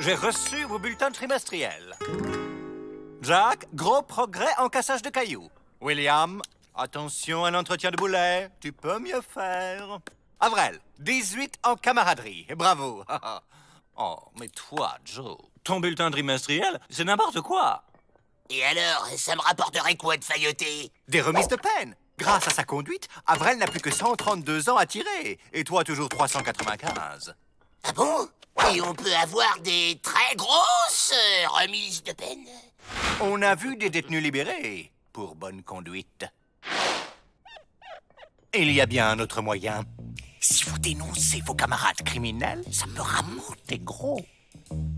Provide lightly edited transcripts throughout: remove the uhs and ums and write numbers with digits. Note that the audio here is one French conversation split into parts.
j'ai reçu vos bulletins trimestriels. Jack, gros progrès en cassage de cailloux. William, attention à l'entretien de boulet, tu peux mieux faire. Avril, 18 en camaraderie, bravo. Oh, mais toi, Joe, ton bulletin trimestriel, c'est n'importe quoi. Et alors, ça me rapporterait quoi de failloter? Des remises de peine. Grâce à sa conduite, Avril n'a plus que 132 ans à tirer. Et toi, toujours 395. Ah bon? Et on peut avoir des très grosses remises de peine? On a vu des détenus libérés pour bonne conduite. Il y a bien un autre moyen. Si vous dénoncez vos camarades criminels, ça peut rapporter gros.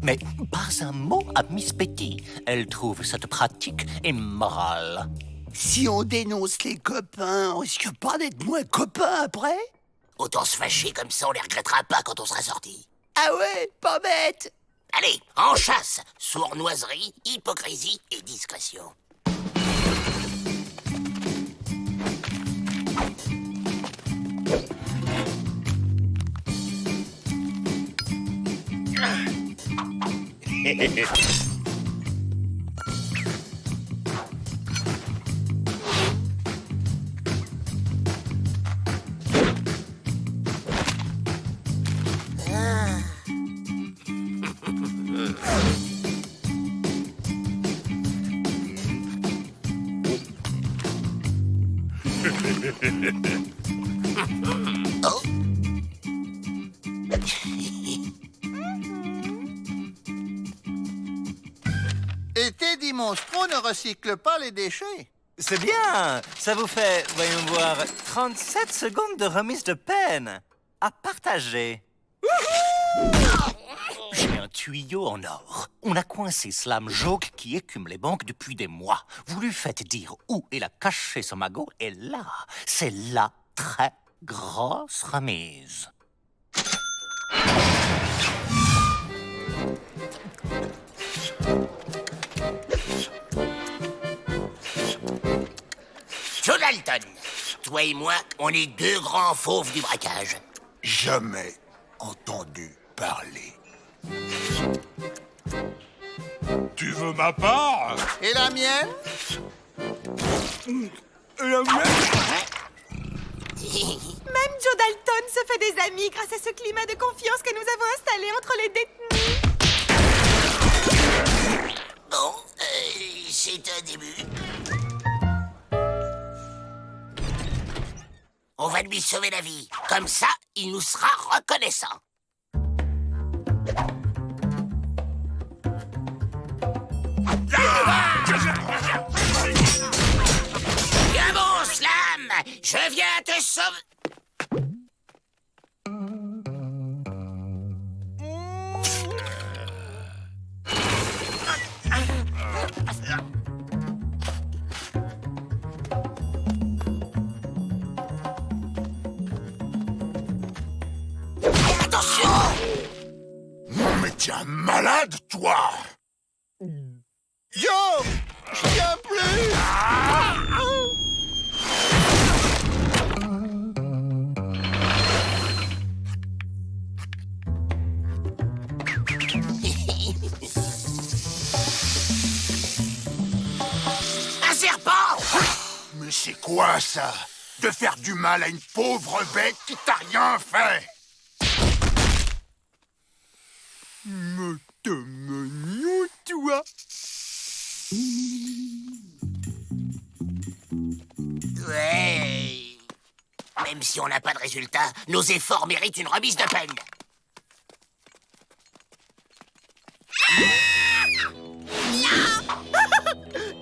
Mais pas un mot à Miss Betty. Elle trouve cette pratique immorale. Si on dénonce les copains, on risque pas d'être moins copains après? Autant se fâcher, comme ça on les regrettera pas quand on sera sorti. Ah ouais, pas bête! Allez, en chasse! Sournoiserie, hypocrisie et discrétion. Oh. Et Teddy Monstro ne recycle pas les déchets. C'est bien. Ça vous fait, voyons voir, 37 secondes de remise de peine à partager. J'ai un tuyau en or. On a coincé Slam Joke qui écume les banques depuis des mois. Vous lui faites dire où il a caché son magot et là, c'est la très grosse remise. Joe Dalton, toi et moi, on est deux grands fauves du braquage. Jamais entendu parler. Tu veux ma part? Et la mienne? La mienne? Même Joe Dalton se fait des amis grâce à ce climat de confiance que nous avons installé entre les détenus. Bon, c'est un début. On va lui sauver la vie. Comme ça, il nous sera reconnaissant. Viens bon, Slam! Je viens te sauver... Attention! Mais t'es un malade, toi! Yo! Je viens plus! Un serpent! Mais c'est quoi, ça? De faire du mal à une pauvre bête qui t'a rien fait? Me t'es mignon, toi! Ouais. Même si on n'a pas de résultat, nos efforts méritent une remise de peine.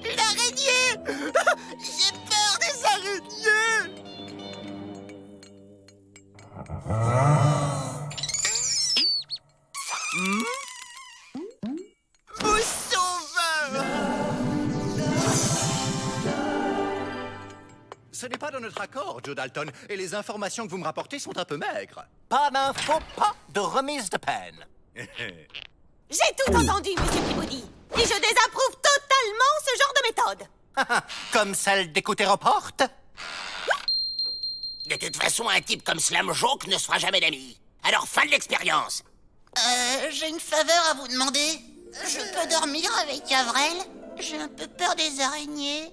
Une araignée! J'ai peur des araignées! Vous sauveur! Ce n'est pas dans notre accord, Joe Dalton, et les informations que vous me rapportez sont un peu maigres. Pas d'infos, pas de remise de peine. J'ai tout entendu, Monsieur Peabody. Et je désapprouve totalement ce genre de méthode. Comme celle d'écouter aux portes. De toute façon, un type comme Slam Joke ne se fera jamais d'amis. Alors, fin de l'expérience. J'ai une faveur à vous demander. Je peux dormir avec Avrel? J'ai un peu peur des araignées.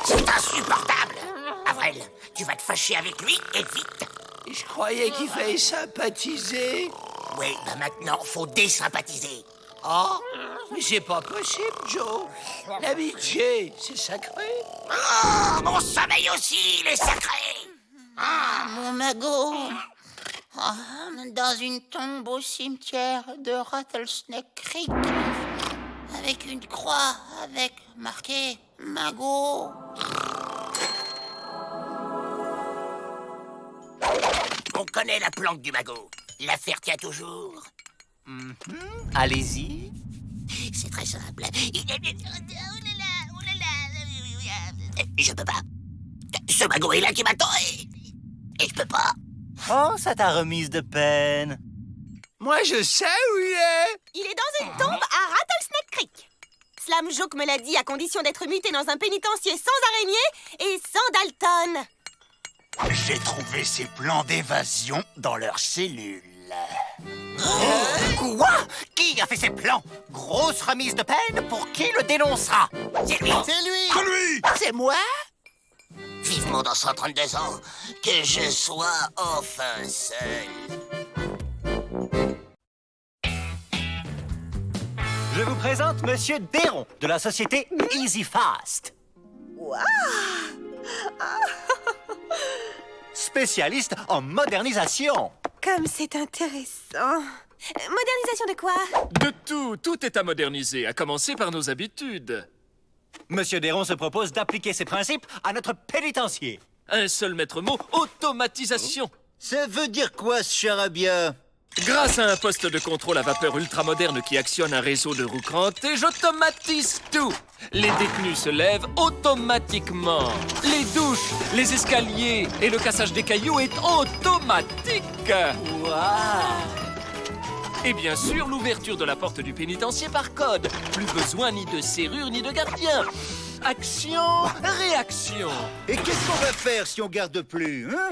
C'est insupportable. Avrel, tu vas te fâcher avec lui et vite. Je croyais qu'il fallait sympathiser. Oui, bah maintenant, faut désympathiser. Oh, mais c'est pas possible, Joe. L'amitié, c'est sacré. Oh, mon sommeil aussi, il est sacré. Ah, mon magot. Ah, dans une tombe au cimetière de Rattlesnake Creek. Avec une croix, avec marqué magot. On connaît la planque du magot. L'affaire tient toujours. Allez-y. C'est très simple. Je peux pas. Ce magot est là qui m'attend et je peux pas. Oh, ça t'a remise de peine. Moi, je sais où il est. Il est dans une tombe à Rattlesnake Creek. Slam Joke me l'a dit à condition d'être muté dans un pénitencier sans araignée et sans Dalton. J'ai trouvé ces plans d'évasion dans leurs cellules. Quoi? Qui a fait ces plans? Grosse remise de peine pour qui le dénoncera? C'est lui. C'est lui! Que lui! C'est moi? Vivement dans 132 ans, que je sois enfin seul. Je vous présente Monsieur Déron de la société Easy Fast. Spécialiste en modernisation. Comme c'est intéressant. Modernisation de quoi? De tout, tout est à moderniser, à commencer par nos habitudes. Monsieur Déron se propose d'appliquer ces principes à notre pénitencier. Un seul maître mot, automatisation. Ça veut dire quoi, ce charabia? Grâce à un poste de contrôle à vapeur ultramoderne qui actionne un réseau de roues crantées, j'automatise tout. Les détenus se lèvent automatiquement. Les douches, les escaliers et le cassage des cailloux est automatique. Et bien sûr, l'ouverture de la porte du pénitencier par code. Plus besoin ni de serrure ni de gardien. Action, réaction. Et qu'est-ce qu'on va faire si on garde plus, hein?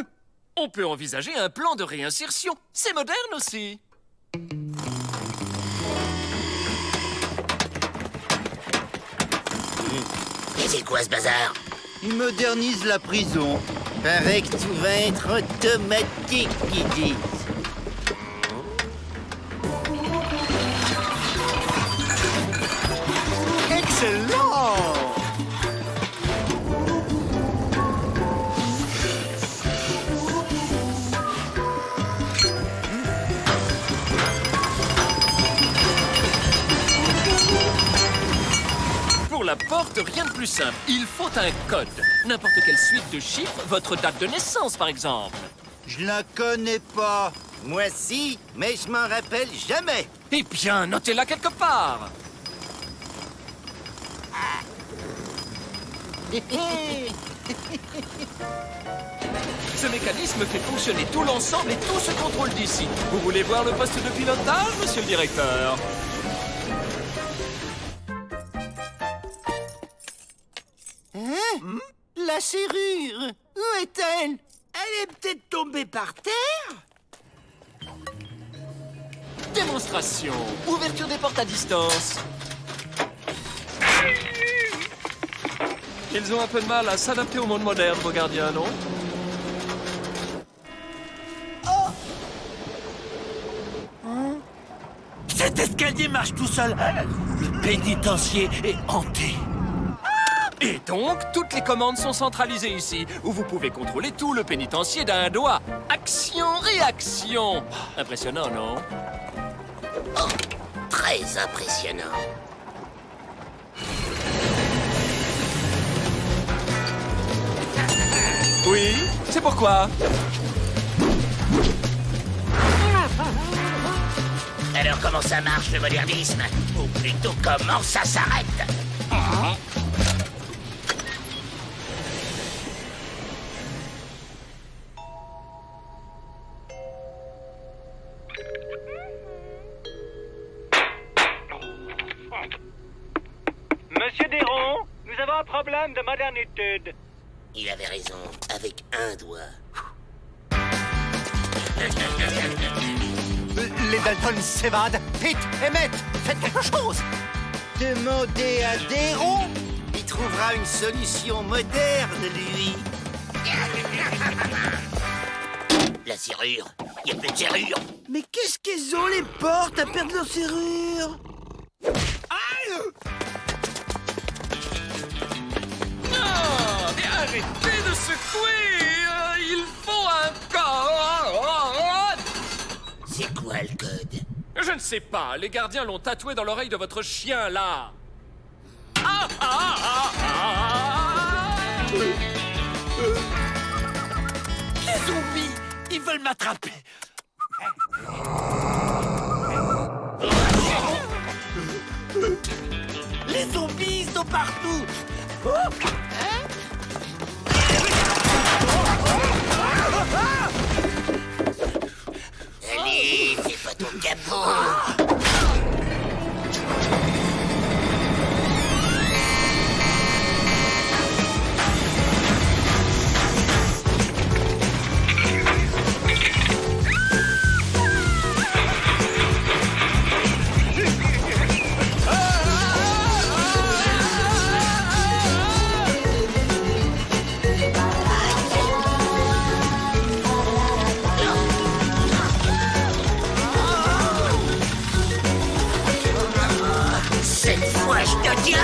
On peut envisager un plan de réinsertion. C'est moderne aussi. C'est quoi ce bazar? Ils modernisent la prison. Paraît que tout va être automatique, ils disent. Excellent! Pour la porte, rien de plus simple. Il faut un code. N'importe quelle suite de chiffres, votre date de naissance par exemple. Je la connais pas. Moi si, mais je m'en rappelle jamais. Eh bien, notez-la quelque part. Ce mécanisme fait fonctionner tout l'ensemble et tout se contrôle d'ici. Vous voulez voir le poste de pilotage, monsieur le directeur? La serrure, où est-elle? Elle est peut-être tombée par terre? Démonstration. Ouverture des portes à distance. Ils ont un peu de mal à s'adapter au monde moderne, vos gardiens, non? Cet escalier marche tout seul. Le pénitencier est hanté. Et donc, toutes les commandes sont centralisées ici, où vous pouvez contrôler tout le pénitencier d'un doigt. Action, réaction. Impressionnant, non? Oh, très impressionnant. Oui, c'est pourquoi. Alors comment ça marche le modernisme? Ou plutôt comment ça s'arrête? Monsieur Déron, nous avons un problème de modernitude. Il avait raison, avec un doigt. Les Dalton s'évadent. Pete, Emmett, faites quelque chose. Demandez à Déron. Il trouvera une solution moderne, lui. La serrure. Il n'y a plus de serrure. Mais qu'est-ce qu'elles ont, les portes, à perdre leur serrure? Non, mais arrêtez de secouer. Il faut un code. C'est quoi le code? Je ne sais pas. Les gardiens l'ont tatoué dans l'oreille de votre chien, là. Ah, ah, ah, ah. Les zombies, ils veulent m'attraper. Les zombies sont partout. Allez, fais pas ton capot. Cette fois, je te tiens.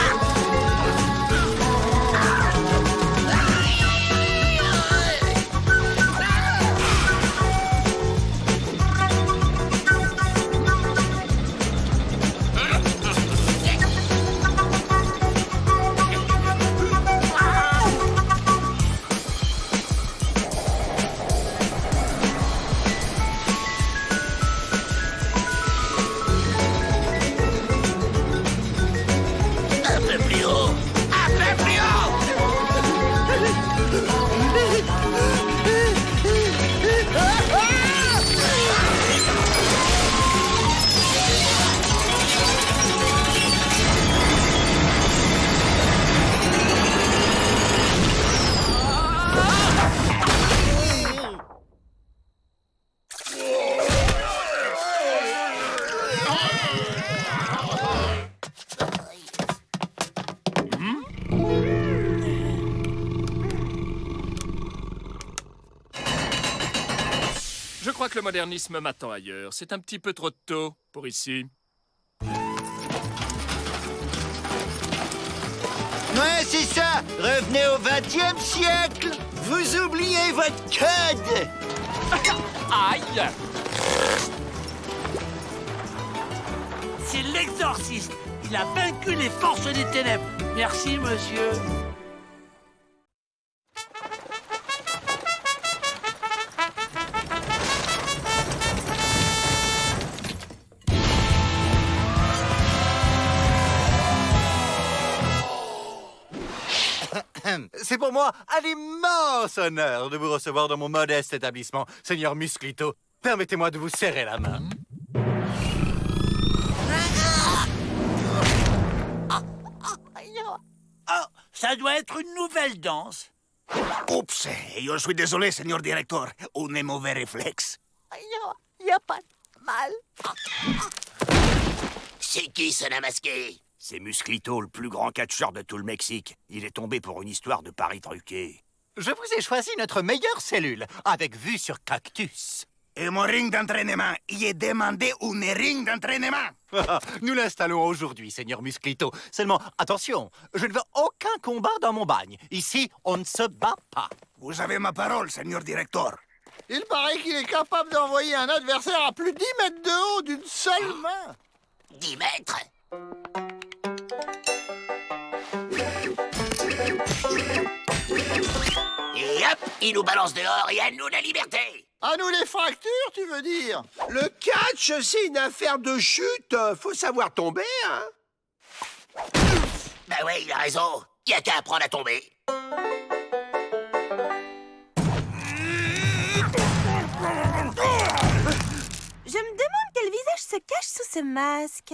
Un peu plus haut. Un peu plus haut. Je crois que le modernisme m'attend ailleurs. C'est un petit peu trop tôt pour ici. Ouais, c'est ça. Revenez au XXe siècle. Vous oubliez votre code. Aïe! C'est l'exorciste. Il a vaincu les forces des ténèbres. Merci, monsieur. C'est pour moi un immense honneur de vous recevoir dans mon modeste établissement, Seigneur Musclito. Permettez-moi de vous serrer la main. Oh, ça doit être une nouvelle danse. Oups, je suis désolé, señor director. Un mauvais réflexe. Y a pas de mal. C'est qui, ce masqué? C'est Musclito, le plus grand catcheur de tout le Mexique. Il est tombé pour une histoire de paris truqué. Je vous ai choisi notre meilleure cellule, avec vue sur Cactus. Et mon ring d'entraînement, il est demandé un ring d'entraînement. Nous l'installons aujourd'hui, Seigneur Musclito. Seulement, attention, je ne veux aucun combat dans mon bagne. Ici, on ne se bat pas. Vous avez ma parole, señor director. Il paraît qu'il est capable d'envoyer un adversaire à plus de 10 mètres de haut d'une seule main. 10 mètres. Et hop, il nous balance dehors et à nous la liberté. À nous les fractures, tu veux dire? Le catch, c'est une affaire de chute. Faut savoir tomber, hein. Bah ouais, il a raison. Y a qu'à apprendre à tomber. Je me demande quel visage se cache sous ce masque.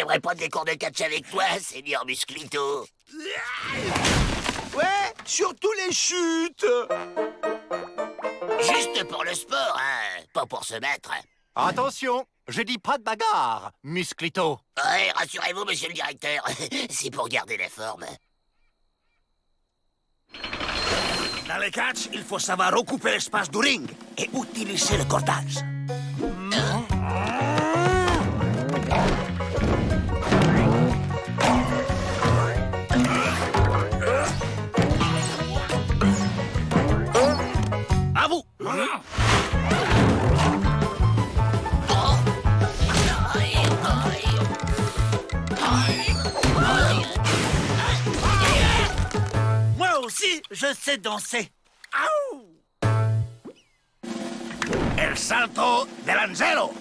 n'aimerais pas des cours de catch avec toi, Seigneur Musclito? Ouais, surtout les chutes. Juste pour le sport, hein, pas pour se battre. Attention, je dis pas de bagarre, Musclito. Ouais, rassurez-vous, monsieur le directeur, c'est pour garder la forme. Dans les catchs, il faut savoir recouper l'espace du ring et utiliser le cordage. À vous. Moi aussi, je sais danser. Aouh! El salto dell'angelo.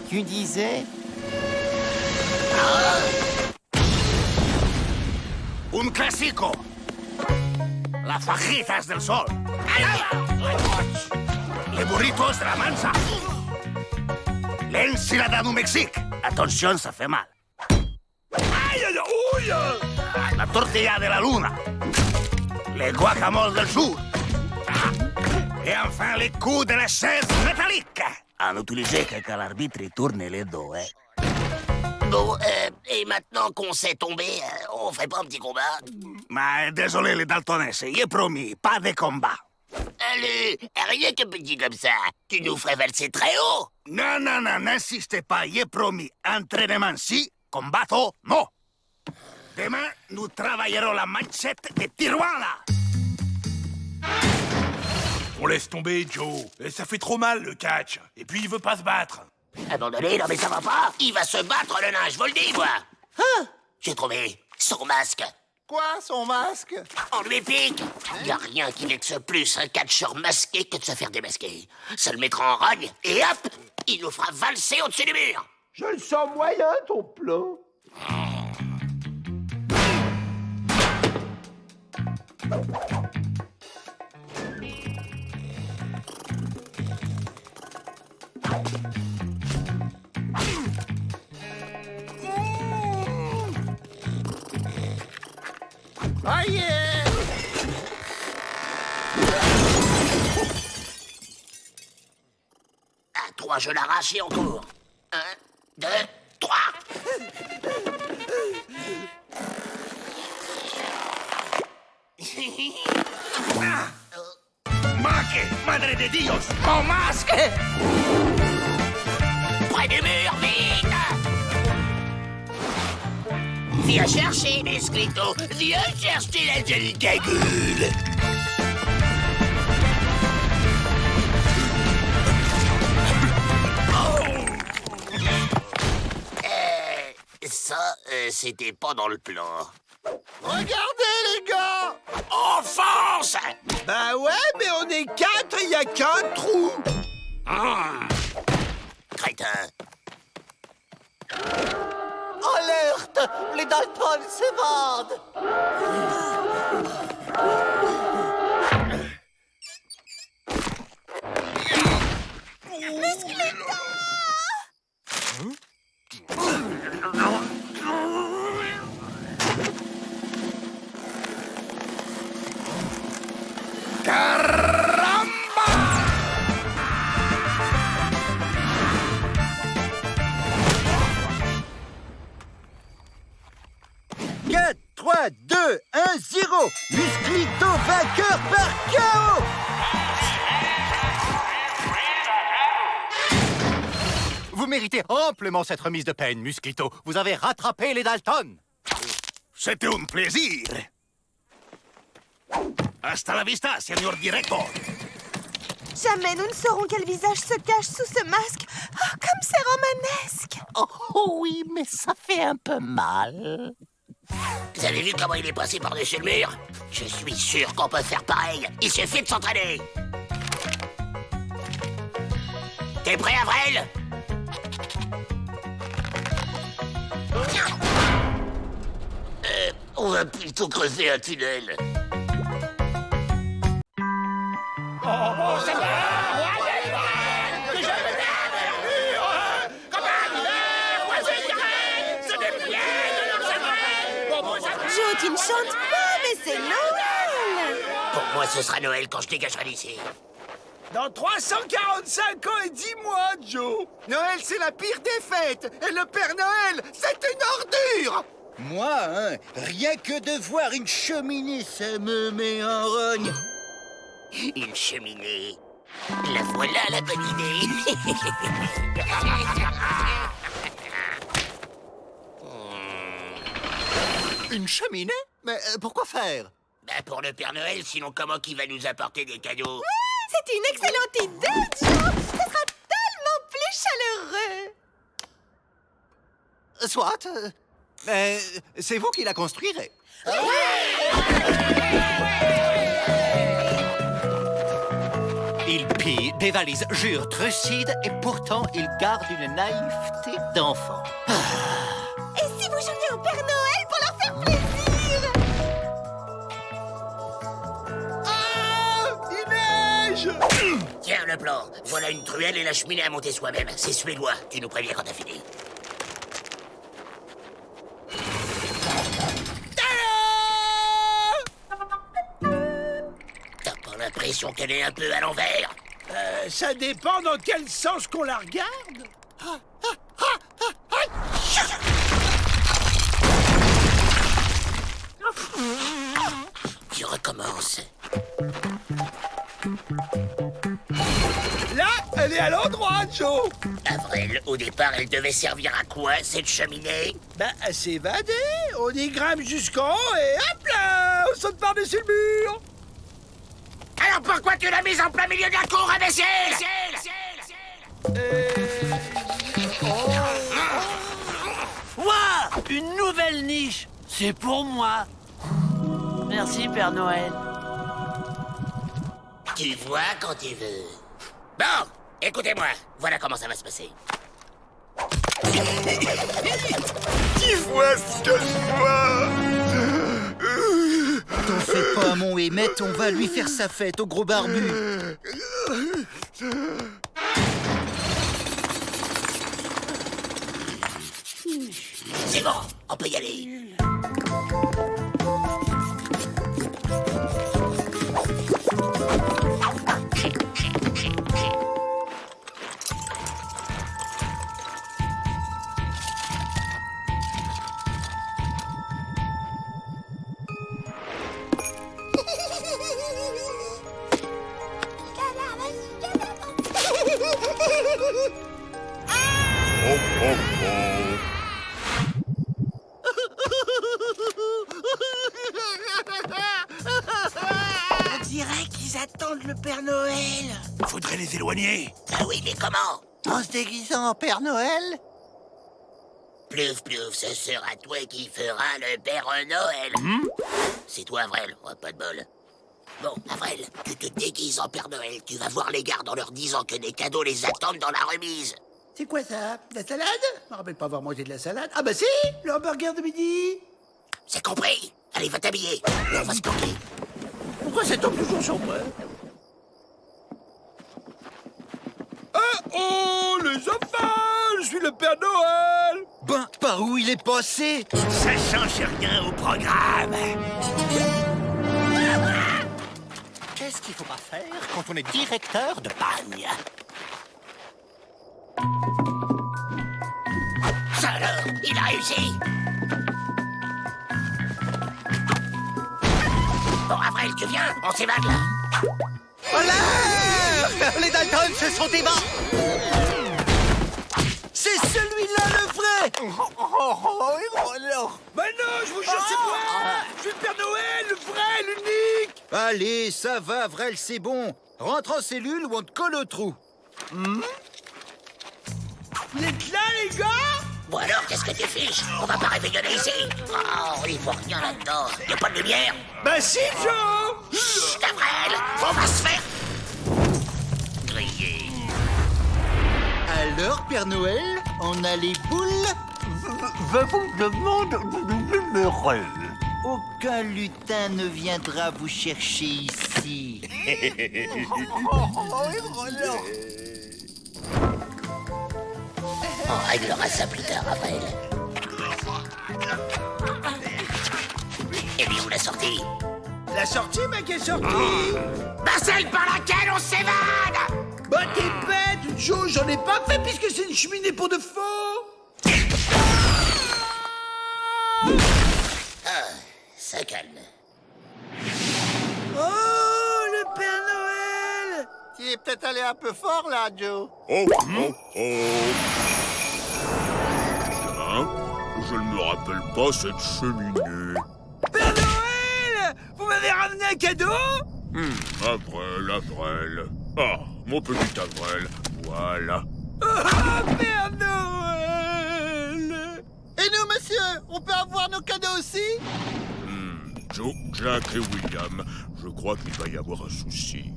Tu disais? Un classico. Las fajitas del sol. Les burritos de la mansa. L'ensilada du Mexique. Attention, ça fait mal. La tortilla de la luna. Les guacamoles del sur. Et enfin, les coups de la chaise métallique. À n'utiliser que quand l'arbitre tourne les dos, hein. Bon, et maintenant qu'on s'est tombé, on ferait pas un petit combat? Mais désolé, les Daltonais, j'ai promis, pas de combat. Allez, rien que petit comme ça, tu nous ferais valser très haut. Non, non, non, n'insistez pas, j'ai promis. Entraînement si, combatto non. Demain, nous travaillerons la manchette des tiroirs là. On laisse tomber, Joe. Et ça fait trop mal, le catch. Et puis, il veut pas se battre. Abandonné, non mais ça va pas. Il va se battre, le nain, je vous le dis, moi. J'ai trouvé son masque. Quoi, son masque? On lui pique. Y a rien qui vexe plus un catcheur masqué que de se faire démasquer. Ça le mettra en rogne et hop, il nous fera valser au-dessus du mur. Je le sens moyen, ton plan. Aïe! À 3, je l'arrache et encore. 1, 2, 3. Manque, madre de Dios, mon masque. Près du mur, vite! Viens chercher, Musclito. Viens chercher la jolie cagoule. Ça, c'était pas dans le plan. Regardez, les gars! Offense! Bah ouais, mais on est 4 et il y a qu'un trou. Crétin. Alerte! Les Dalton s'évadent! Caramba! 4, 3, 2, 1, 0! Musclito vainqueur par KO! Vous méritez amplement cette remise de peine, Musclito. Vous avez rattrapé les Dalton. C'était un plaisir. Hasta la vista, señor director. Jamais nous ne saurons quel visage se cache sous ce masque. Oh, comme c'est romanesque. Oh oui, mais ça fait un peu mal. Vous avez vu comment il est passé par-dessus le mur? Je suis sûr qu'on peut faire pareil. Il suffit de s'entraîner. T'es prêt, Avril? On va plutôt creuser un tunnel. tu ne chantes pas, mais c'est Noël! Pour moi, ce sera Noël quand je dégagerai d'ici. Dans 345 ans et 10 mois, Joe. Noël, c'est la pire des fêtes. Et le Père Noël, c'est une ordure. Moi, hein, rien que de voir une cheminée, ça me met en rogne. Une cheminée. La voilà la bonne idée. Une cheminée? Mais pourquoi faire? Ben pour le Père Noël, sinon comment qu'il va nous apporter des cadeaux? C'est une excellente idée, Joe! Ce sera tellement plus chaleureux! Soit. Mais c'est vous qui la construirez. Il pille des valises, jure, trucide, et pourtant il garde une naïveté d'enfant. Et si vous jouiez au Père Noël pour leur faire plaisir? Ah, il neige. Tiens le plan. Voilà une truelle et la cheminée à monter soi-même. C'est suédois. Tu nous préviens quand t'as fini. T'as pas l'impression qu'elle est un peu à l'envers? Ça dépend dans quel sens qu'on la regarde. Tu recommences. Là, elle est à l'endroit, Joe. Avril, au départ, elle devait servir à quoi, cette cheminée? Ben, à s'évader. On y grimpe jusqu'en haut et hop là, on saute par-dessus le mur. Alors pourquoi tu l'as mise en plein milieu de la cour, imbécile? Ouah! Une nouvelle niche! C'est pour moi! Merci, Père Noël. Tu vois quand tu veux. Bon, écoutez-moi. Voilà comment ça va se passer. Tu vois ce que je vois? T'en fais pas, mon Emmett, on va lui faire sa fête au gros barbu. C'est bon, on peut y aller. On dirait qu'ils attendent le Père Noël. Faudrait les éloigner. Ah oui, mais comment? En se déguisant en Père Noël? Plouf, plouf, ce sera toi qui feras le Père Noël. C'est toi, Avril, oh, pas de bol. Bon, Avril, tu te déguises en Père Noël. Tu vas voir les gardes en leur disant que des cadeaux les attendent dans la remise. C'est quoi ça? De la salade? Je me rappelle pas avoir mangé de la salade. Ah bah si, le hamburger de midi. C'est compris? Allez, va t'habiller. Là, on va se planquer. Pourquoi ça tombe toujours sur moi? Oh, les enfants, je suis le Père Noël. Ben, par où il est passé? Ça change rien au programme. Qu'est-ce qu'il faut pas faire quand on est directeur de bagne? Ça alors, il a réussi. Bon, Avril, tu viens? On s'évade là. En l'air! Les Dalton se sont débats! C'est celui-là le vrai! Ben non, je vous jure, c'est moi. Je suis le Père Noël, le vrai, l'unique. Allez, ça va, Vrel, c'est bon. Rentre en cellule ou on te colle au trou. Vous êtes là, les gars? Bon alors, qu'est-ce que tu fiches? On va pas réveillonner ici. Oh, il faut rien là-dedans. Y a pas de lumière? Ben si, Joe. Chut, Avril, on va se faire griller. Alors, Père Noël, on a les boules? Je vous demande de nous libérer. Aucun lutin ne viendra vous chercher ici. On réglera ça plus tard, Avril. la sortie. La sortie, mais quelle sortie? Bah celle par laquelle on s'évade. Bah t'es bête, Joe, j'en ai pas fait puisque c'est une cheminée pour de faux. Ça calme. Oh, le Père Noël! Tu es peut-être allé un peu fort, là, Joe. Oh, oh, oh. Hein? Je ne me rappelle pas cette cheminée. Père Noël! Vous m'avez ramené un cadeau? Avril. Ah, mon petit Avril, voilà. Ah, Père Noël! Et nous, monsieur, on peut avoir nos cadeaux aussi? Joe, Jack et William, je crois qu'il va y avoir un souci.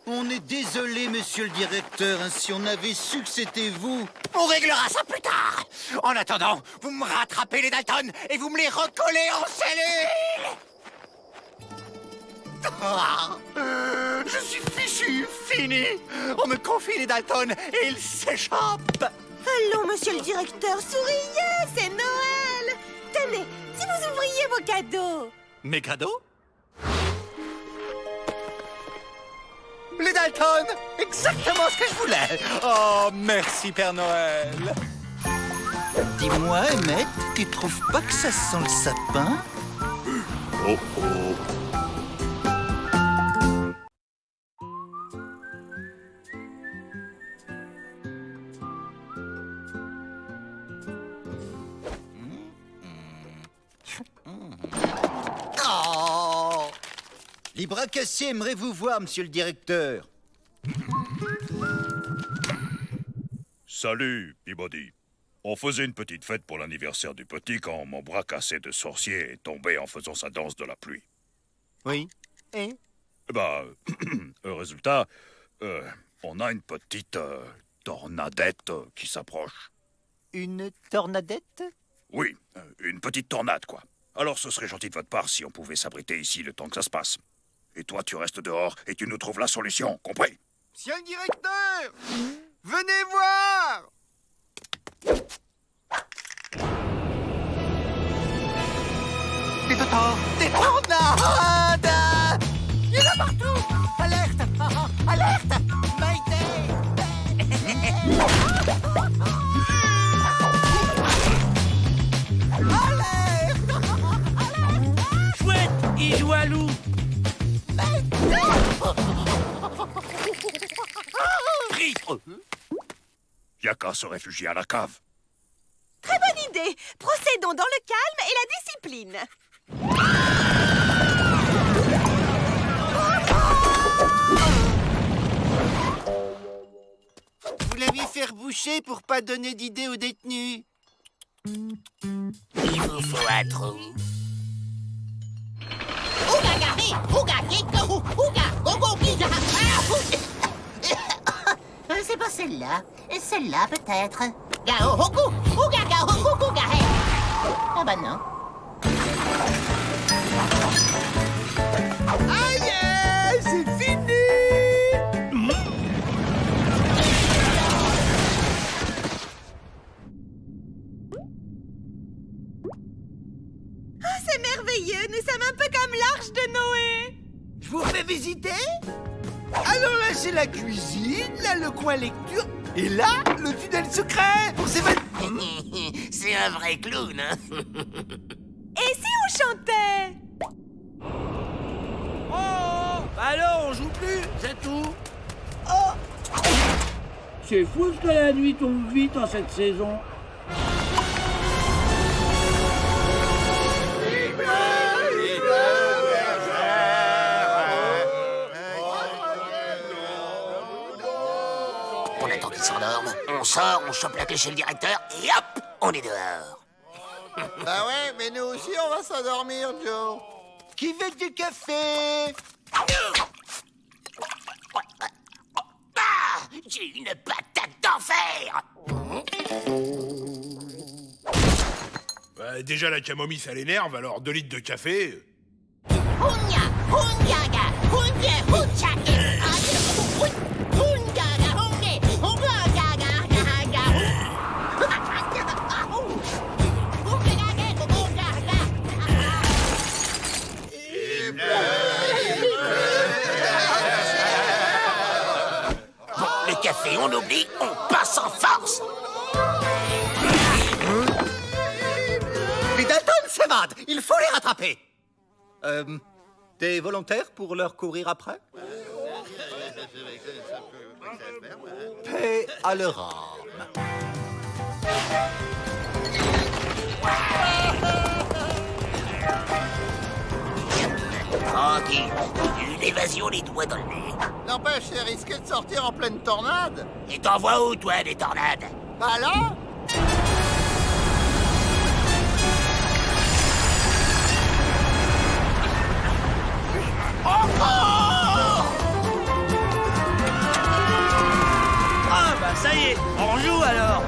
On est désolé, monsieur le directeur, hein, si on avait su que c'était vous. On réglera ça plus tard. En attendant, vous me rattrapez les Dalton et vous me les recollez en cellule. Ah, je suis fichu, fini. On me confie les Dalton et ils s'échappent. Allons, monsieur le directeur, souriez, c'est Noël. Tenez, si vous ouvriez vos cadeaux. Mes cadeaux? Les Dalton! Exactement ce que je voulais! Oh, merci, Père Noël! Dis-moi, Emmett, tu trouves pas que ça sent le sapin? Oh, oh. Oh! Les bras cassés aimeraient vous voir, monsieur le directeur. Salut, Peabody. On faisait une petite fête pour l'anniversaire du petit quand mon bras cassé de sorcier est tombé en faisant sa danse de la pluie. Oui. Et? Bah, résultat, on a une petite tornadette qui s'approche. Une tornadette? Oui, une petite tornade, quoi. Alors ce serait gentil de votre part si on pouvait s'abriter ici le temps que ça se passe. Et toi, tu restes dehors et tu nous trouves la solution, compris? Monsieur le directeur! Venez voir! Des totors! Des tornades! Il y en a partout! Alerte! Alerte! Mayday! Chouette, il joue à loup. Y'a qu'à se réfugier à la cave. Très bonne idée. Procédons dans le calme et la discipline. Vous l'avez fait boucher pour pas donner d'idées aux détenus. Il vous faut un trou. C'est pas celle-là. Celle-là, peut-être. Ah bah non. Aïe, c'est fini! Ah, c'est merveilleux. Nous sommes un peu comme l'arche de Noé. Je vous fais visiter? Alors là, c'est la cuisine, là, le coin lecture, et là, le tunnel secret pour s'évader. C'est un vrai clown, hein? Et si on chantait? Oh, bah alors, on joue plus, c'est tout. Oh. C'est fou que la nuit tombe vite en cette saison. On attend qu'il s'endorme, on sort, on chope la clé chez le directeur, et hop, on est dehors. Bah ouais, mais nous aussi, on va s'endormir, Joe. Qui veut du café? Ah, j'ai une patate d'enfer. Bah, déjà, la camomille, ça l'énerve, alors 2 litres de café... tornades! Il faut les rattraper! T'es volontaire pour leur courir après? Paix à leur âme. Tranquille, une évasion les doigts dans le nez. N'empêche, c'est risqué de sortir en pleine tornade. Et t'en vois où, toi, des tornades? Bah là. Ah bah ça y est, on joue alors.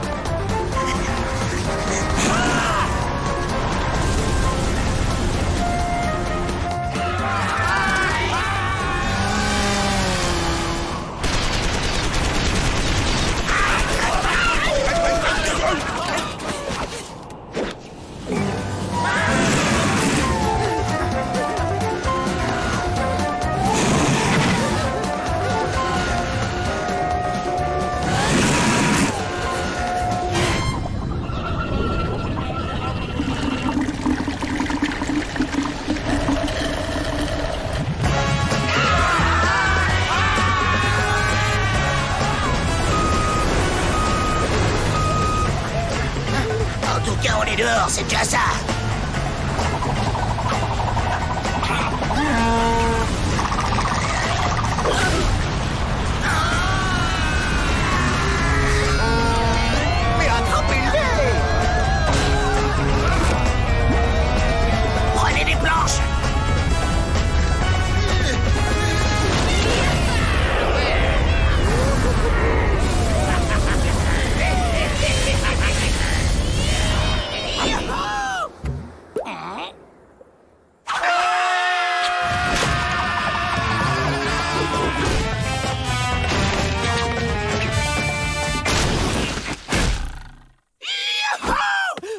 En tout cas, on est dehors, c'est déjà ça. Mais attrapez-les! Prenez des planches.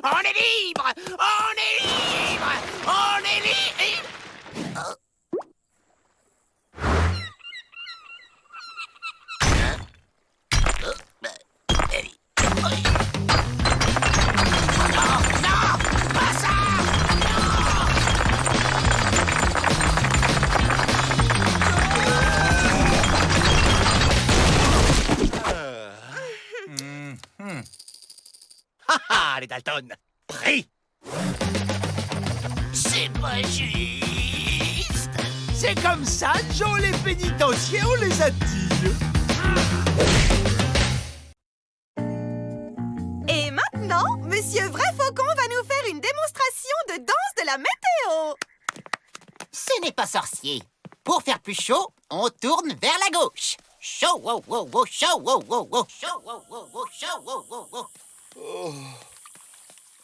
On est libre! On est libre! On est libre! Non, non! Pas ça! Ah, les Dalton! Pris! C'est pas juste! C'est comme ça, Joe, les pénitenciers, on les attire. Et maintenant, Monsieur Vrai Faucon va nous faire une démonstration de danse de la météo. Ce n'est pas sorcier. Pour faire plus chaud, on tourne vers la gauche. Chaud, wow, wow, wow, chaud, wow, wow, wow, chaud, wow, wow, wow, chaud, wow, wow, wow.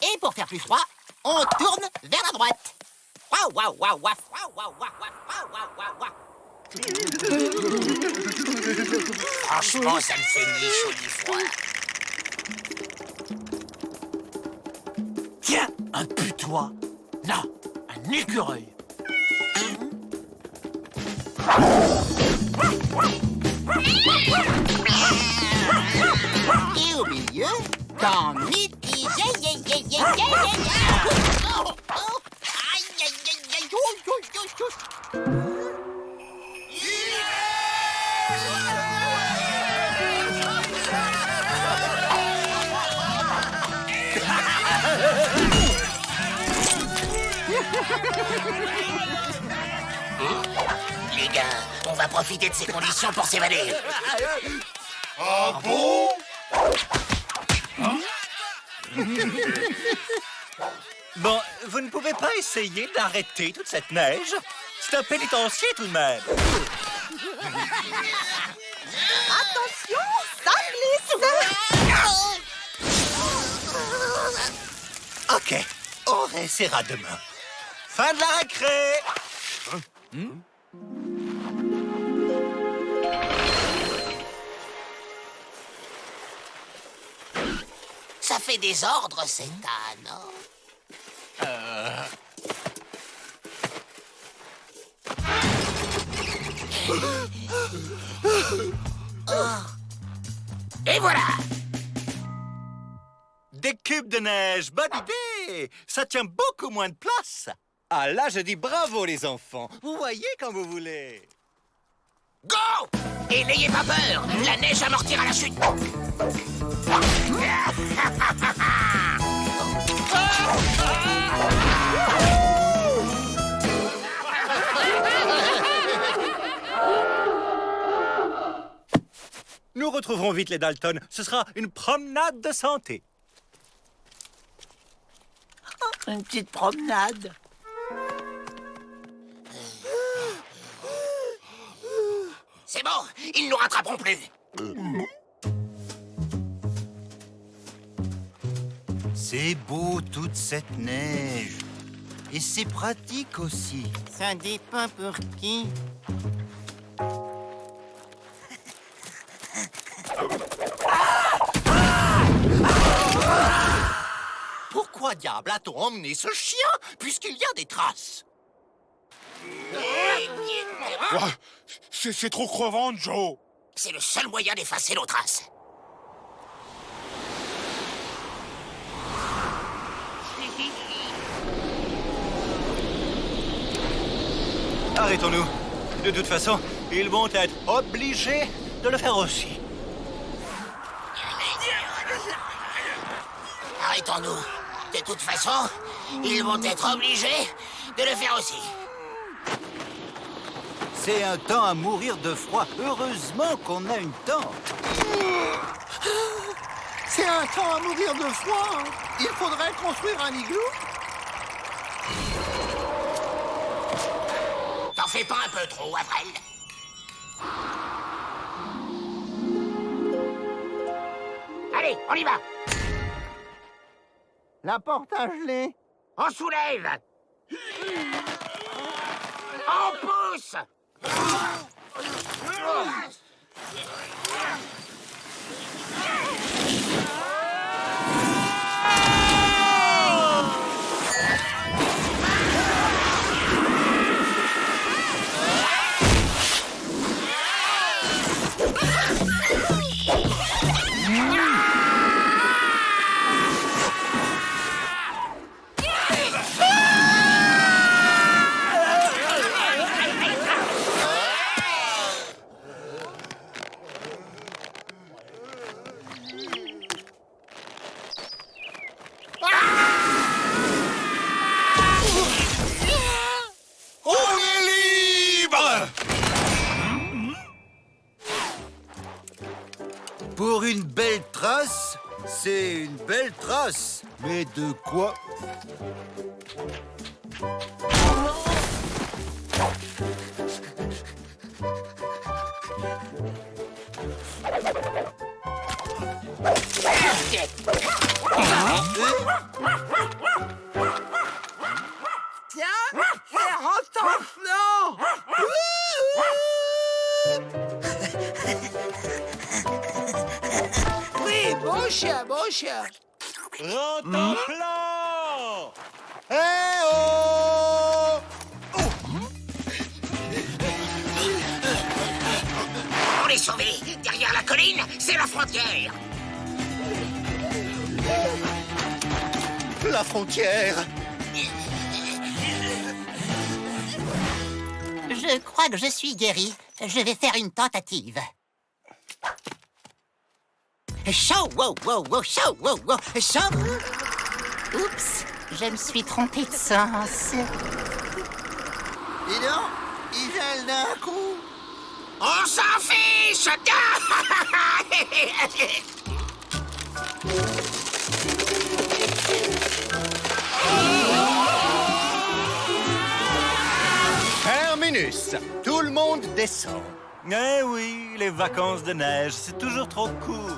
Et pour faire plus froid, on tourne vers la droite. Waouh, waouh, waouh, waouh, waouh, waouh, waouh, waouh, waouh, waouh. Franchement, ça me fait ni chaud ni froid. Tiens, un putois. Là, un écureuil. Et au milieu, dans mitigé, Oh, oh, aïe, aïe, aïe, aïe, oh, oh, oh, oh. Les gars, on va profiter de ces conditions pour s'évader. Ah bon? Bon, vous ne pouvez pas essayer d'arrêter toute cette neige? C'est un pénitencier tout de même. Attention, ça glisse. OK, on réessayera demain. Fin de la récré! Ça fait désordre, cet âne. Et voilà! Des cubes de neige, bonne idée! voyez, ça tient beaucoup moins de place. Ah là, je dis bravo les enfants. Vous voyez quand vous voulez. Go! Et n'ayez pas peur, la neige amortira la chute. Nous retrouverons vite les Dalton. Ce sera une promenade de santé. Une petite promenade. C'est bon, ils ne nous rattraperont plus. C'est beau toute cette neige. Et c'est pratique aussi. Ça dépend pour qui. Pourquoi diable a-t-on emmené ce chien, puisqu'il y a des traces? C'est trop crevant, Joe. C'est le seul moyen d'effacer nos traces. Arrêtons-nous. De toute façon, ils vont être obligés de le faire aussi. Arrêtons-nous. De toute façon, ils vont être obligés de le faire aussi. C'est un temps à mourir de froid. Heureusement qu'on a une tente. C'est un temps à mourir de froid. Il faudrait construire un igloo. T'en fais pas un peu trop, Avril. Allez, on y va. La porte a gelé. On soulève. On pousse. Pour une belle trace, c'est une belle trace. Mais de quoi? Tiens, c'est retentissant. Oui, bon chien, bon chien. Rentemplant! Eh oh! On est sauvés. Derrière la colline, c'est la frontière. La frontière! Je crois que je suis guéri. Je vais faire une tentative. Chaud, wow, wow, wow, chaud, wow, wow, chaud. Oups, je me suis trompé de sens. Dis donc, il gèle d'un coup. On s'en fiche. Terminus! Tout le monde descend. Eh oui, les vacances de neige, c'est toujours trop court.